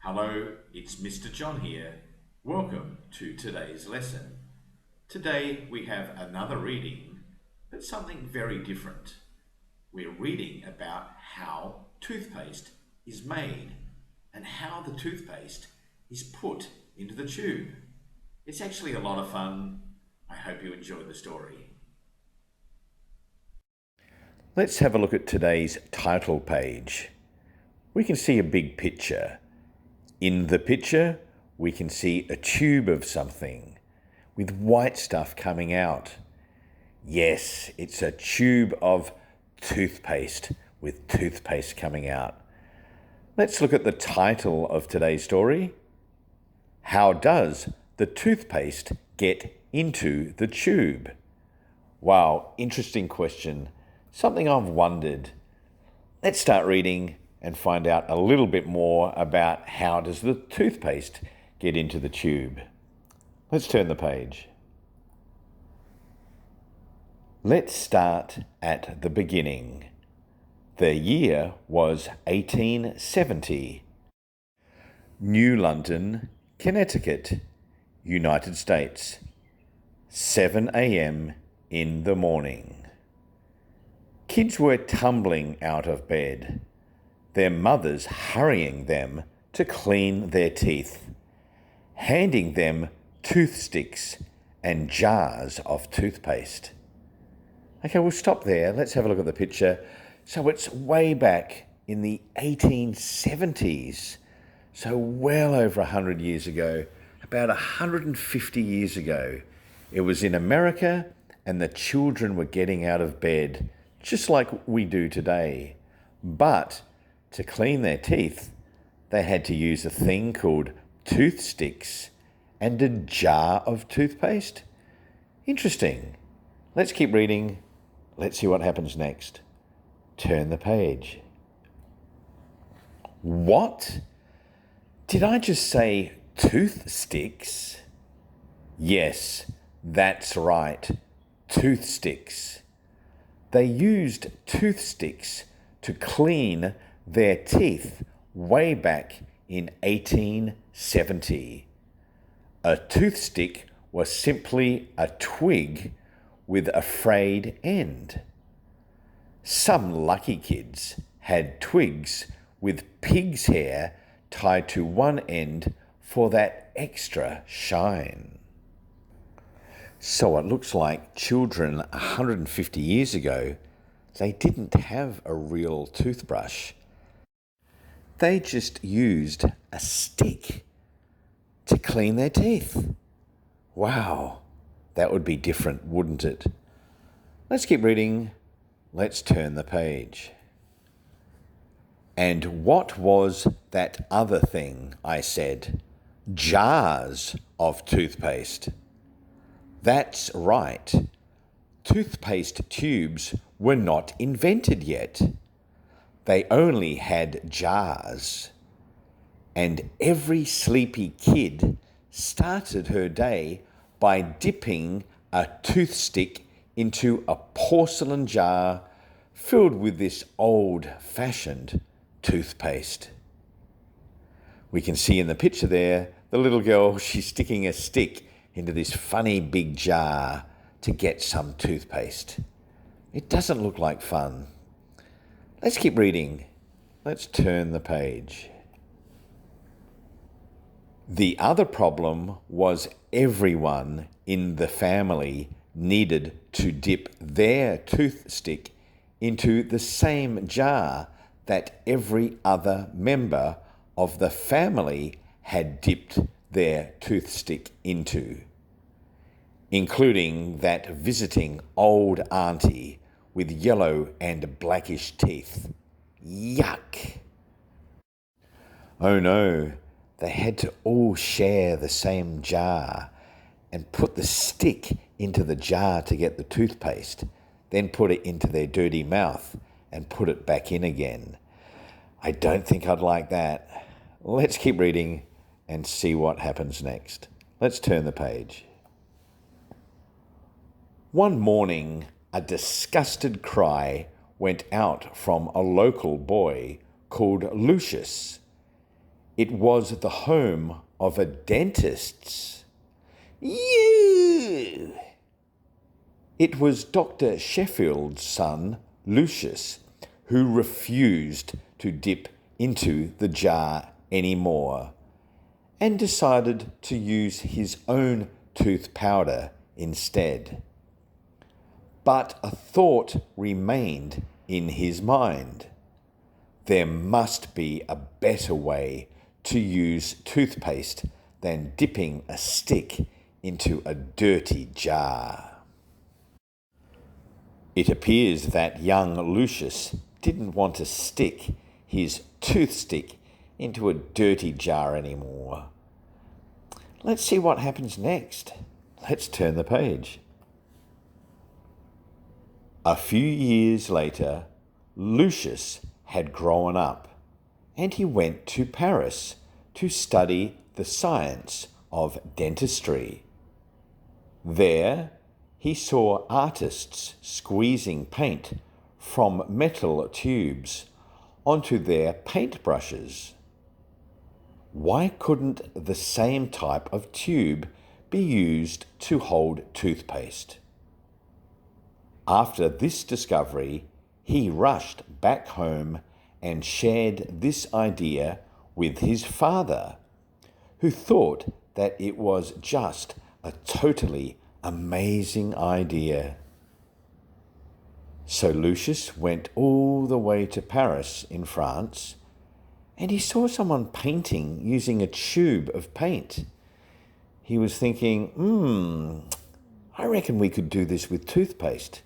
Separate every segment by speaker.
Speaker 1: Hello, it's Mr. John here. Welcome to today's lesson. Today we have another reading, but something very different. We're reading about how toothpaste is made and how the toothpaste is put into the tube. It's actually a lot of fun. I hope you enjoy the story. Let's have a look at today's title page. We can see a big picture. In the picture, we can see a tube of something with white stuff coming out. Yes, it's a tube of toothpaste with toothpaste coming out. Let's look at the title of today's story. How does the toothpaste get into the tube? Wow, interesting question. Something I've wondered. Let's start reading and find out a little bit more about how does the toothpaste get into the tube. Let's turn the page. Let's start at the beginning. The year was 1870. New London, Connecticut, United States. 7 a.m. in the morning. Kids were tumbling out of bed, their mothers hurrying them to clean their teeth, handing them toothsticks and jars of toothpaste. Okay, we'll stop there. Let's have a look at the picture. So it's way back in the 1870s, so well over 100 years ago, about 150 years ago. It was in America and the children were getting out of bed, just like we do today. But to clean their teeth, they had to use a thing called toothsticks and a jar of toothpaste. Interesting. Let's keep reading. Let's see what happens next. Turn the page. What? Did I just say toothsticks? Yes, that's right. Toothsticks. They used toothsticks to clean their teeth way back in 1870. A toothstick was simply a twig with a frayed end. Some lucky kids had twigs with pig's hair tied to one end for that extra shine. So it looks like children 150 years ago, they didn't have a real toothbrush. They just used a stick to clean their teeth. Wow, that would be different, wouldn't it? Let's keep reading. Let's turn the page. And what was that other thing? I said. Jars of toothpaste. That's right. Toothpaste tubes were not invented yet. They only had jars. And every sleepy kid started her day by dipping a toothstick into a porcelain jar filled with this old-fashioned toothpaste. We can see in the picture there, the little girl, she's sticking a stick into this funny big jar to get some toothpaste. It doesn't look like fun. Let's keep reading. Let's turn the page. The other problem was everyone in the family needed to dip their toothstick into the same jar that every other member of the family had dipped their toothstick into, including that visiting old auntie with yellow and blackish teeth. Yuck! Oh no, they had to all share the same jar and put the stick into the jar to get the toothpaste, then put it into their dirty mouth and put it back in again. I don't think I'd like that. Let's keep reading and see what happens next. Let's turn the page. One morning, a disgusted cry went out from a local boy called Lucius. It was the home of a dentist's. You! It was Dr. Sheffield's son, Lucius, who refused to dip into the jar anymore and decided to use his own tooth powder instead. But a thought remained in his mind. There must be a better way to use toothpaste than dipping a stick into a dirty jar. It appears that young Lucius didn't want to stick his toothstick into a dirty jar anymore. Let's see what happens next. Let's turn the page. A few years later, Lucius had grown up and he went to Paris to study the science of dentistry. There, he saw artists squeezing paint from metal tubes onto their paintbrushes. Why couldn't the same type of tube be used to hold toothpaste? After this discovery, he rushed back home and shared this idea with his father, who thought that it was just a totally amazing idea. So Lucius went all the way to Paris in France, and he saw someone painting using a tube of paint. He was thinking, I reckon we could do this with toothpaste.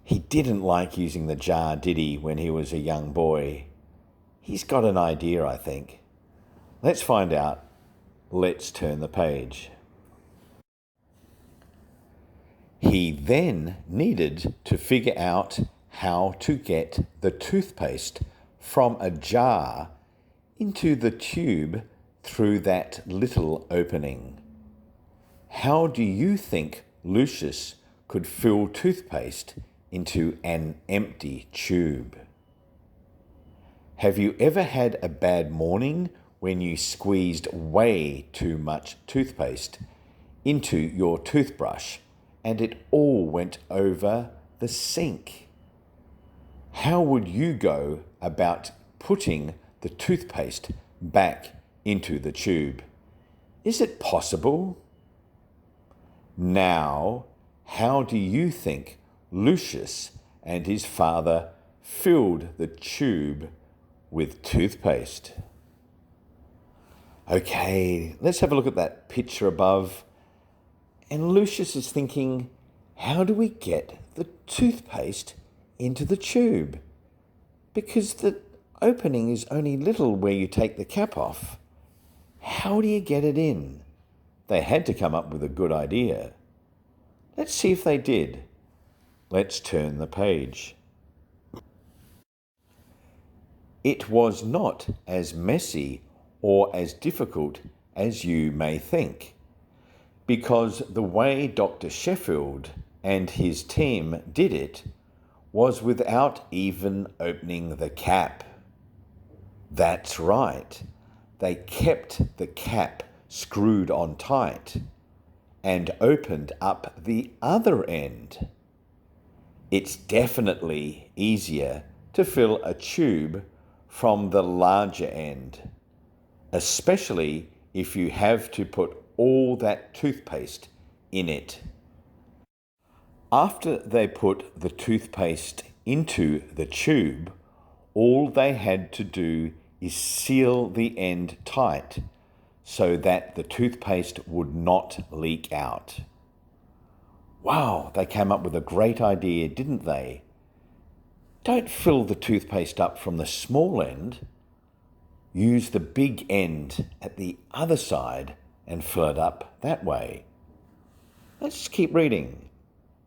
Speaker 1: He didn't like using the jar, did he, when he was a young boy? He's got an idea, I think. Let's find out. Let's turn the page. He then needed to figure out how to get the toothpaste from a jar into the tube through that little opening. How do you think Lucius could fill toothpaste into an empty tube? Have you ever had a bad morning when you squeezed way too much toothpaste into your toothbrush and it all went over the sink? How would you go about putting the toothpaste back into the tube? Is it possible? Now, how do you think Lucius and his father filled the tube with toothpaste? Okay, let's have a look at that picture above. And Lucius is thinking, how do we get the toothpaste into the tube? Because the opening is only little where you take the cap off. How do you get it in? They had to come up with a good idea. Let's see if they did. Let's turn the page. It was not as messy or as difficult as you may think, because the way Dr. Sheffield and his team did it was without even opening the cap. That's right, they kept the cap screwed on tight and opened up the other end. It's definitely easier to fill a tube from the larger end, especially if you have to put all that toothpaste in it. After they put the toothpaste into the tube, all they had to do is seal the end tight so that the toothpaste would not leak out. Wow, they came up with a great idea, didn't they? Don't fill the toothpaste up from the small end. Use the big end at the other side and fill it up that way. Let's keep reading.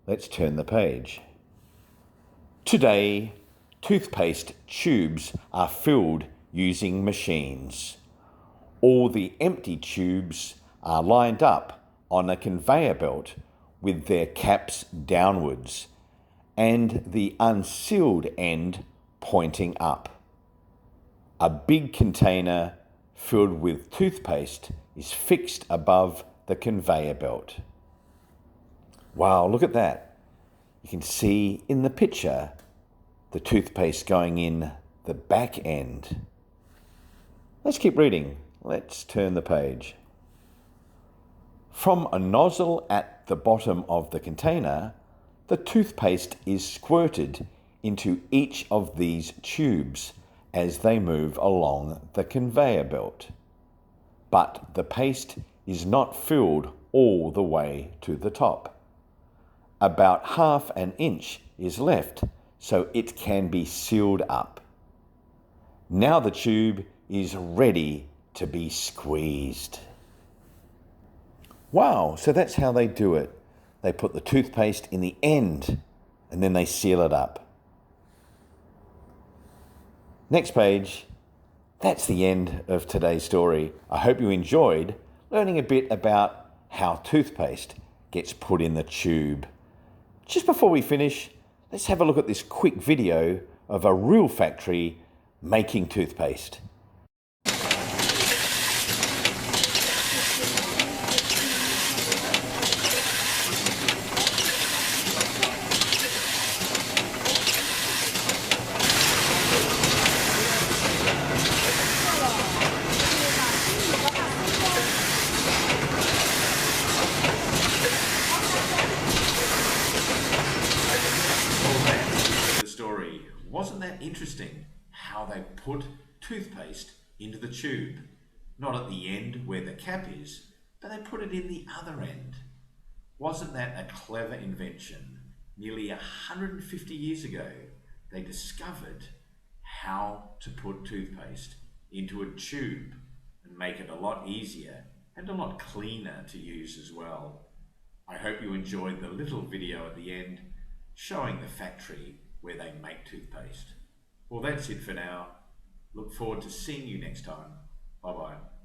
Speaker 1: Let's turn the page. Today, toothpaste tubes are filled using machines. All the empty tubes are lined up on a conveyor belt with their caps downwards and the unsealed end pointing up. A big container filled with toothpaste is fixed above the conveyor belt. Wow, look at that. You can see in the picture the toothpaste going in the back end. Let's keep reading. Let's turn the page. From a nozzle at the bottom of the container, the toothpaste is squirted into each of these tubes as they move along the conveyor belt. But the paste is not filled all the way to the top. About half an inch is left so it can be sealed up. Now the tube is ready to be squeezed. Wow, so that's how they do it. They put the toothpaste in the end and then they seal it up. Next page. That's the end of today's story. I hope you enjoyed learning a bit about how toothpaste gets put in the tube. Just before we finish, let's have a look at this quick video of a real factory making toothpaste. Story. Wasn't that interesting how they put toothpaste into the tube? Not at the end where the cap is, but they put it in the other end. Wasn't that a clever invention? Nearly 150 years ago, they discovered how to put toothpaste into a tube and make it a lot easier and a lot cleaner to use as well. I hope you enjoyed the little video at the end showing the factory where they make toothpaste. Well, that's it for now. Look forward to seeing you next time. Bye-bye.